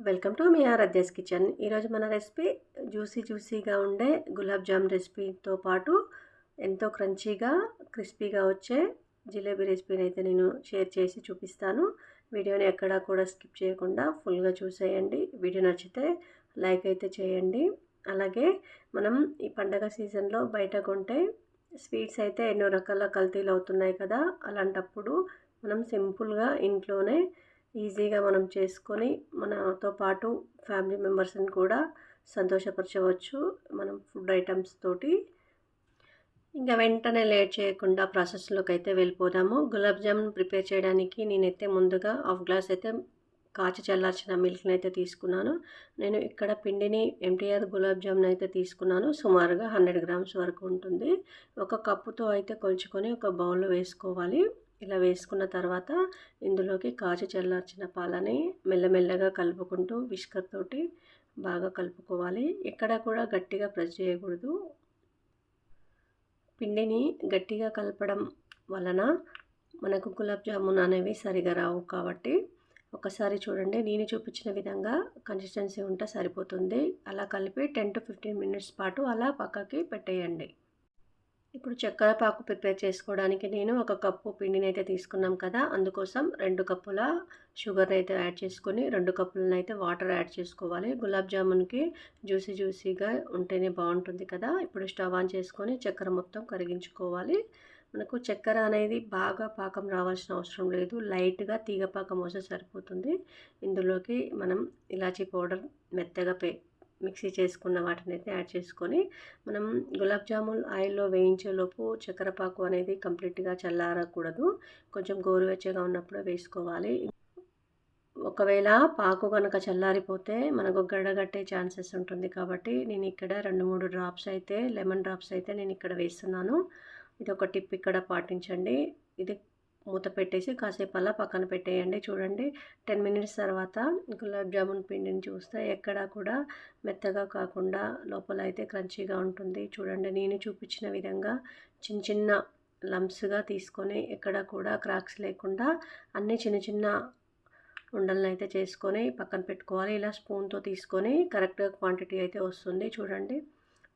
Welcome to మీ Aaradhya's kitchen. ఈరోజు మన రెసిపీ జ్యూసీగా ఉండే గులాబ్ జామ్ రెసిపీతో పాటు ఎంతో క్రంచీగా క్రిస్పీగా వచ్చే జిలేబీ రెసిపీని అయితే నేను షేర్ చేసి చూపిస్తాను. వీడియోని ఎక్కడా కూడా స్కిప్ చేయకుండా ఫుల్గా చూసేయండి. వీడియో నచ్చితే లైక్ అయితే చేయండి. అలాగే మనం ఈ పండగ సీజన్లో బయట కొంటే స్వీట్స్ అయితే ఎన్నో రకాల కల్తీలు అవుతున్నాయి కదా. అలాంటప్పుడు మనం సింపుల్గా ఇంట్లోనే ఈజీగా మనం చేసుకొని మనతో పాటు ఫ్యామిలీ మెంబర్స్ని కూడా సంతోషపరచవచ్చు మనం ఫుడ్ ఐటమ్స్ తోటి. ఇంకా వెంటనే లేట్ చేయకుండా ప్రాసెస్లోకి అయితే వెళ్ళిపోదాము. గులాబ్ జామున్ ప్రిపేర్ చేయడానికి నేనైతే ముందుగా హాఫ్ గ్లాస్ అయితే కాచి చల్లార్చిన మిల్క్ని అయితే తీసుకున్నాను. నేను ఇక్కడ పిండిని ఎంటీఆర్ గులాబ్ జామున్ అయితే తీసుకున్నాను. సుమారుగా 100 గ్రామ్స్ వరకు ఉంటుంది. ఒక కప్పుతో అయితే కొలుచుకొని ఒక బౌల్లో వేసుకోవాలి. ఇలా వేసుకున్న తర్వాత ఇందులోకి కాచి చల్లార్చిన పాలని మెల్లమెల్లగా కలుపుకుంటూ విస్కర్ తోటి బాగా కలుపుకోవాలి. ఎక్కడ కూడా గట్టిగా ప్రెస్ చేయకూడదు. పిండిని గట్టిగా కలపడం వలన మనకు గులాబ్ జామున్ అనేవి సరిగా రావు. కాబట్టి ఒకసారి చూడండి, నేను చూపించిన విధంగా కన్సిస్టెన్సీ ఉంటే సరిపోతుంది. అలా కలిపి 10 to 15 మినిట్స్ పాటు అలా పక్కకి పెట్టేయండి. ఇప్పుడు చక్కెర పాకు ప్రిపేర్ చేసుకోవడానికి నేను ఒక కప్పు పిండిని అయితే తీసుకున్నాం కదా, అందుకోసం 2 కప్పుల షుగర్ని అయితే యాడ్ చేసుకొని 2 కప్పులను అయితే వాటర్ యాడ్ చేసుకోవాలి. గులాబ్ జామున్కి జ్యూసీగా ఉంటేనే బాగుంటుంది కదా. ఇప్పుడు స్టవ్ ఆన్ చేసుకొని చక్కెర మొత్తం కరిగించుకోవాలి. మనకు చక్కెర అనేది బాగా పాకం రావాల్సిన అవసరం లేదు, లైట్గా తీగ పాకం వస్తే సరిపోతుంది. ఇందులోకి మనం ఇలాచీ పౌడర్ మెత్తగా మిక్సీ చేసుకున్న వాటిని అయితే యాడ్ చేసుకొని మనం గులాబ్ జామున్ ఆయిల్లో వేయించేలోపు చక్కెర పాకు అనేది కంప్లీట్గా చల్లారకూడదు. కొంచెం గోరువెచ్చగా ఉన్నప్పుడు వేసుకోవాలి. ఒకవేళ పాకు కనుక చల్లారిపోతే మనకు గడ్డగట్టే ఛాన్సెస్ ఉంటుంది. కాబట్టి నేను ఇక్కడ 2-3 డ్రాప్స్ అయితే లెమన్ డ్రాప్స్ అయితే నేను ఇక్కడ వేస్తున్నాను. ఇది ఒక టిప్ ఇక్కడ పాటించండి. ఇది మూత పెట్టేసి కాసేపు అలా పక్కన పెట్టేయండి. చూడండి, 10 మినిట్స్ తర్వాత గులాబ్ జామున్ పిండిని చూస్తే ఎక్కడా కూడా మెత్తగా కాకుండా లోపల అయితే క్రంచీగా ఉంటుంది. చూడండి, నేను చూపించిన విధంగా చిన్న చిన్న లంప్స్గా తీసుకొని ఎక్కడ కూడా క్రాక్స్ లేకుండా అన్నీ చిన్న చిన్న ఉండలను అయితే చేసుకొని పక్కన పెట్టుకోవాలి. ఇలా స్పూన్తో తీసుకొని కరెక్ట్గా క్వాంటిటీ అయితే వస్తుంది. చూడండి,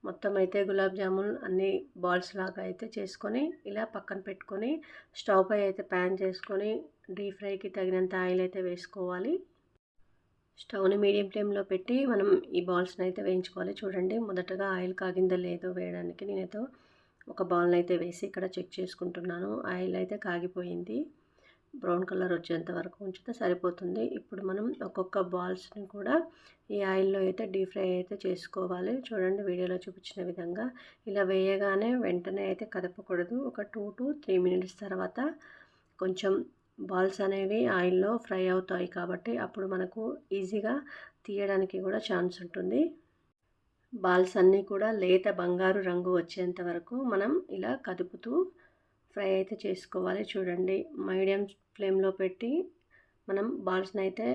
మొత్తం అయితే గులాబ్ జామున్ అన్ని బాల్స్ లాగా అయితే చేసుకొని ఇలా పక్కన పెట్టుకొని స్టవ్ పై అయితే ప్యాన్ చేసుకొని డీప్ ఫ్రైకి తగినంత ఆయిల్ అయితే వేసుకోవాలి. స్టవ్ని మీడియం ఫ్లేమ్లో పెట్టి మనం ఈ బాల్స్ని అయితే వేయించుకోవాలి. చూడండి, మొదటగా ఆయిల్ కాగిందో లేదో వేయడానికి నేనైతే ఒక బాల్ని అయితే వేసి ఇక్కడ చెక్ చేసుకుంటున్నాను. ఆయిల్ అయితే కాగిపోయింది. బ్రౌన్ కలర్ వచ్చేంత వరకు ఉంచితే సరిపోతుంది. ఇప్పుడు మనం ఒక్కొక్క బాల్స్ని కూడా ఈ ఆయిల్లో అయితే డీప్ ఫ్రై అయితే చేసుకోవాలి. చూడండి, వీడియోలో చూపించిన విధంగా ఇలా వేయగానే వెంటనే అయితే కదపకూడదు. ఒక 2 to 3 మినిట్స్ తర్వాత కొంచెం బాల్స్ అనేవి ఆయిల్లో ఫ్రై అవుతాయి కాబట్టి అప్పుడు మనకు ఈజీగా తీయడానికి కూడా ఛాన్స్ ఉంటుంది. బాల్స్ అన్నీ కూడా లేత బంగారు రంగు వచ్చేంత వరకు మనం ఇలా కదుపుతూ ఫ్రై అయితే చేసుకోవాలి. చూడండి, మీడియం ఫ్లేమ్లో పెట్టి మనం బాల్స్ని అయితే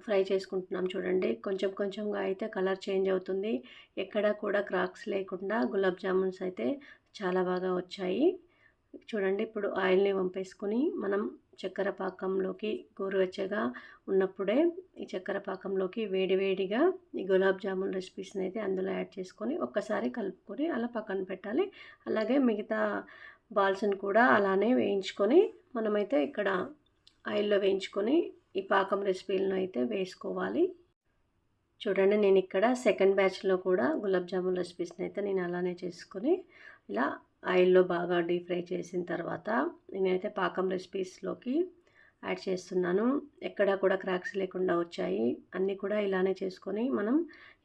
ఫ్రై చేసుకుంటున్నాం. చూడండి, కొంచెం కొంచెంగా అయితే కలర్ చేంజ్ అవుతుంది. ఎక్కడ కూడా క్రాక్స్ లేకుండా గులాబ్ జామున్స్ అయితే చాలా బాగా వచ్చాయి. చూడండి, ఇప్పుడు ఆయిల్ని వంపేసుకుని మనం చక్కెర పాకంలోకి గోరువెచ్చగా ఉన్నప్పుడే ఈ చక్కెర పాకంలోకి వేడివేడిగా ఈ గులాబ్ జామున్ రెసిపీస్ని అయితే అందులో యాడ్ చేసుకొని ఒక్కసారి కలుపుకొని అలా పక్కన పెట్టాలి. అలాగే మిగతా బాల్స్ని కూడా అలానే వేయించుకొని మనమైతే ఇక్కడ ఆయిల్లో వేయించుకొని ఈ పాకం రెసిపీలను అయితే వేసుకోవాలి. చూడండి, నేను ఇక్కడ సెకండ్ బ్యాచ్లో కూడా గులాబ్ జామున్ రెసిపీస్ని అయితే నేను అలానే చేసుకొని ఇలా ఆయిల్లో బాగా డీప్ ఫ్రై చేసిన తర్వాత నేనైతే పాకం రెసిపీస్లోకి యాడ్ చేస్తున్నాను. ఎక్కడా కూడా క్రాక్స్ లేకుండా వచ్చాయి. అన్నీ కూడా ఇలానే చేసుకొని మనం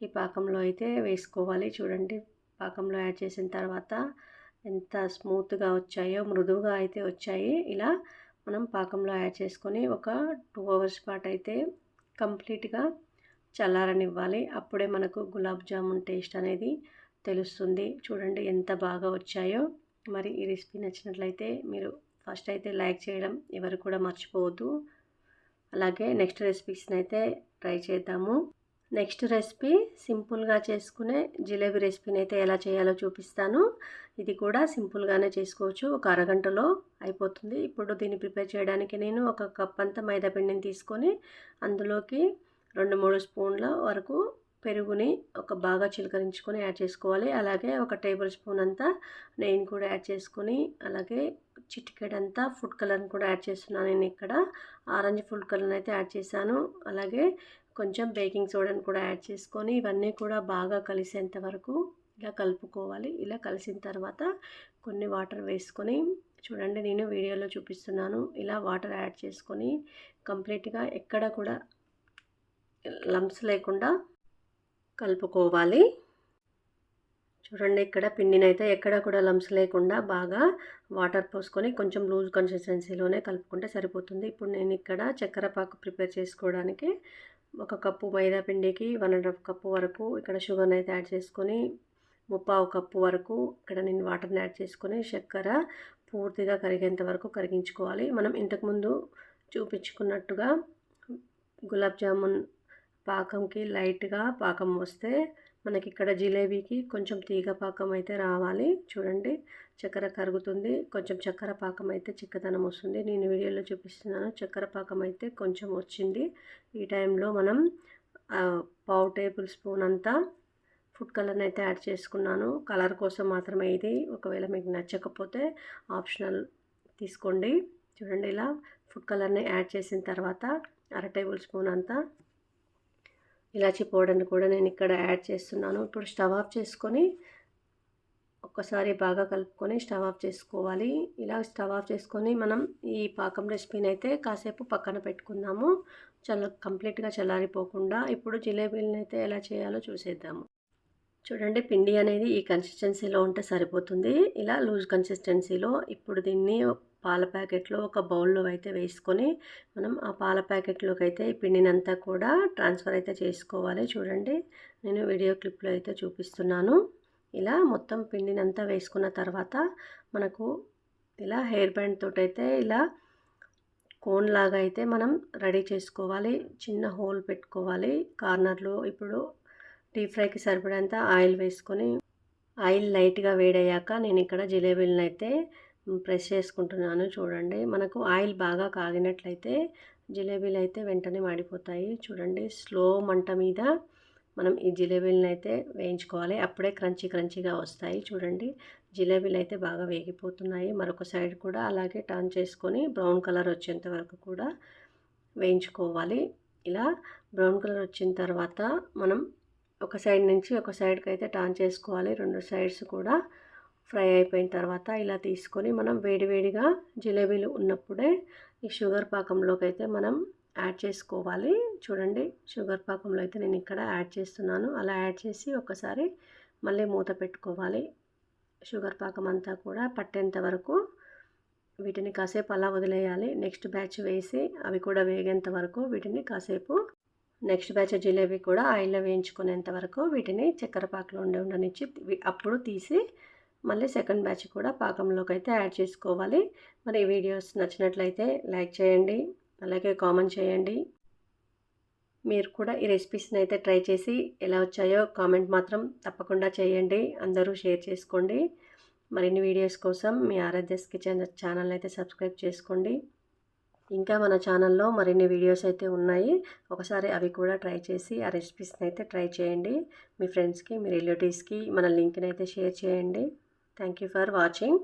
ఈ పాకంలో అయితే వేసుకోవాలి. చూడండి, పాకంలో యాడ్ చేసిన తర్వాత ఎంత స్మూత్గా వచ్చాయో, మృదువుగా అయితే వచ్చాయి. ఇలా మనం పాకంలో యాడ్ చేసుకొని ఒక 2 అవర్స్ పాటు అయితే కంప్లీట్గా చల్లారనివ్వాలి. అప్పుడే మనకు గులాబ్ జామున్ టేస్ట్ అనేది తెలుస్తుంది. చూడండి, ఎంత బాగా వచ్చాయో. మరి ఈ రెసిపీ నచ్చినట్లయితే మీరు ఫస్ట్ అయితే లైక్ చేయడం ఎవరు కూడా మర్చిపోవద్దు. అలాగే నెక్స్ట్ రెసిపీస్ని అయితే ట్రై చేద్దాము. నెక్స్ట్ రెసిపీ సింపుల్గా చేసుకునే జిలేబీ రెసిపీని అయితే ఎలా చేయాలో చూపిస్తాను. ఇది కూడా సింపుల్గానే చేసుకోవచ్చు, ఒక అరగంటలో అయిపోతుంది. ఇప్పుడు దీన్ని ప్రిపేర్ చేయడానికి నేను ఒక కప్ అంతా మైదా పిండిని తీసుకొని అందులోకి 2-3 స్పూన్ల వరకు పెరుగుని బాగా చిలకరించుకొని యాడ్ చేసుకోవాలి. అలాగే 1 టేబుల్ స్పూన్ అంతా నెయ్యిని కూడా యాడ్ చేసుకొని, అలాగే చిటికెడంతా ఫుడ్ కలర్ని కూడా యాడ్ చేస్తున్నాను. నేను ఇక్కడ ఆరెంజ్ ఫుడ్ కలర్ని అయితే యాడ్ చేశాను. అలాగే కొంచెం బేకింగ్ సోడాని కూడా యాడ్ చేసుకొని ఇవన్నీ కూడా బాగా కలిసేంత వరకు ఇలా కలుపుకోవాలి. ఇలా కలిసిన తర్వాత కొన్ని వాటర్ వేసుకొని, చూడండి నేను వీడియోలో చూపిస్తున్నాను, ఇలా వాటర్ యాడ్ చేసుకొని కంప్లీట్గా ఎక్కడ కూడా లంప్స్ లేకుండా కలుపుకోవాలి. చూడండి ఇక్కడ పిండినైతే ఎక్కడ కూడా లంప్స్ లేకుండా బాగా వాటర్ పోసుకొని కొంచెం లూజ్ కన్సిస్టెన్సీలోనే కలుపుకుంటే సరిపోతుంది. ఇప్పుడు నేను ఇక్కడ చక్కెర పాకు ప్రిపేర్ చేసుకోవడానికి 1 కప్పు మైదా పిండికి 1½ కప్పు వరకు ఇక్కడ షుగర్ని అయితే యాడ్ చేసుకొని, 3/4 కప్పు వరకు ఇక్కడ నేను వాటర్ని యాడ్ చేసుకొని చక్కెర పూర్తిగా కరిగేంత వరకు కరిగించుకోవాలి. మనం ఇంతకుముందు చూపించుకున్నట్టుగా గులాబ్ జామున్ పాకంకి లైట్గా పాకం వస్తే మనకి ఇక్కడ జిలేబీకి కొంచెం తీగ పాకం అయితే రావాలి. చూడండి చక్కెర కరుగుతుంది, కొంచెం చక్కెర పాకం అయితే చిక్కదనం వస్తుంది. నేను వీడియోలో చూపిస్తున్నాను, చక్కెర పాకం అయితే కొంచెం వచ్చింది. ఈ టైంలో మనం 1/2 టేబుల్ స్పూన్ అంతా ఫుడ్ కలర్ని అయితే యాడ్ చేసుకున్నాను. కలర్ కోసం మాత్రమే ఇది, ఒకవేళ మీకు నచ్చకపోతే ఆప్షనల్ తీసుకోండి. చూడండి ఇలా ఫుడ్ కలర్ని యాడ్ చేసిన తర్వాత 1/2 టేబుల్ స్పూన్ అంతా ఇలాచీ పౌడర్ని కూడా నేను ఇక్కడ యాడ్ చేస్తున్నాను. ఇప్పుడు స్టవ్ ఆఫ్ చేసుకొని ఒక్కసారి బాగా కలుపుకొని స్టవ్ ఆఫ్ చేసుకోవాలి. ఇలా స్టవ్ ఆఫ్ చేసుకొని మనం ఈ పాకం రెసిపీని అయితే కాసేపు పక్కన పెట్టుకుందాము, కంప్లీట్గా చల్లారిపోకుండా. ఇప్పుడు జిలేబీలను అయితే ఎలా చేయాలో చూసేద్దాము. చూడండి పిండి అనేది ఈ కన్సిస్టెన్సీలో ఉంటే సరిపోతుంది. ఇలా లూజ్ కన్సిస్టెన్సీలో ఇప్పుడు దీన్ని పాల ప్యాకెట్లో ఒక బౌల్లో అయితే వేసుకొని మనం ఆ పాల ప్యాకెట్లోకి అయితే ఈ పిండినంతా కూడా ట్రాన్స్ఫర్ అయితే చేసుకోవాలి. చూడండి నేను వీడియో క్లిప్లో అయితే చూపిస్తున్నాను. ఇలా మొత్తం పిండినంతా వేసుకున్న తర్వాత మనకు ఇలా హెయిర్ బ్యాండ్ తోటి అయితే ఇలా కోన్ లాగా అయితే మనం రెడీ చేసుకోవాలి. చిన్న హోల్ పెట్టుకోవాలి కార్నర్లో. ఇప్పుడు డీప్ ఫ్రైకి సరిపడేంత ఆయిల్ వేసుకొని, ఆయిల్ లైట్గా వేడయ్యాక నేను ఇక్కడ జిలేబీలను అయితే ప్రెస్ చేసుకుంటున్నాను. చూడండి మనకు ఆయిల్ బాగా కాగినట్లయితే జిలేబీలు అయితే వెంటనే మాడిపోతాయి. చూడండి స్లో మంట మీద మనం ఈ జిలేబీలను అయితే వేయించుకోవాలి, అప్పుడే క్రంచీగా వస్తాయి. చూడండి జిలేబీలు అయితే బాగా వేగిపోతున్నాయి. మరొక సైడ్ కూడా అలాగే టర్న్ చేసుకొని బ్రౌన్ కలర్ వచ్చేంత వరకు కూడా వేయించుకోవాలి. ఇలా బ్రౌన్ కలర్ వచ్చిన తర్వాత మనం ఒక సైడ్ నుంచి ఒక సైడ్కి అయితే టర్న్ చేసుకోవాలి. 2 సైడ్స్ కూడా ఫ్రై అయిపోయిన తర్వాత ఇలా తీసుకొని మనం వేడివేడిగా జిలేబీలు ఉన్నప్పుడే ఈ షుగర్ పాకంలోకి అయితే మనం యాడ్ చేసుకోవాలి. చూడండి షుగర్ పాకంలో అయితే నేను ఇక్కడ యాడ్ చేస్తున్నాను. అలా యాడ్ చేసి ఒకసారి మళ్ళీ మూత పెట్టుకోవాలి. షుగర్ పాకం అంతా కూడా పట్టేంత వరకు వీటిని కాసేపు అలా వదిలేయాలి. నెక్స్ట్ బ్యాచ్ వేసి అవి కూడా వేగేంత వరకు వీటిని కాసేపు, నెక్స్ట్ బ్యాచ్ జిలేబీ కూడా ఆయిల్లో వేయించుకునేంత వరకు వీటిని చక్కెర పాకంలో ఉండనిచ్చి అప్పుడు తీసి మళ్ళీ సెకండ్ బ్యాచ్ కూడా పాకంలోకి అయితే యాడ్ చేసుకోవాలి. మరి ఈ వీడియోస్ నచ్చినట్లయితే లైక్ చేయండి, అలాగే కామెంట్ చేయండి. మీరు కూడా ఈ రెసిపీస్ని అయితే ట్రై చేసి ఎలా వచ్చాయో కామెంట్ మాత్రం తప్పకుండా చేయండి. అందరూ షేర్ చేసుకోండి. మరిన్ని వీడియోస్ కోసం మీ ఆరాధ్యస్ కిచెన్ ఛానల్ అయితే సబ్స్క్రైబ్ చేసుకోండి. ఇంకా మన ఛానల్లో మరిన్ని వీడియోస్ అయితే ఉన్నాయి, ఒకసారి అవి కూడా ట్రై చేసి ఆ రెసిపీస్ని అయితే ట్రై చేయండి. మీ ఫ్రెండ్స్కి, మీ రిలేటివ్స్కి మన లింక్ని అయితే షేర్ చేయండి. Thank you for watching.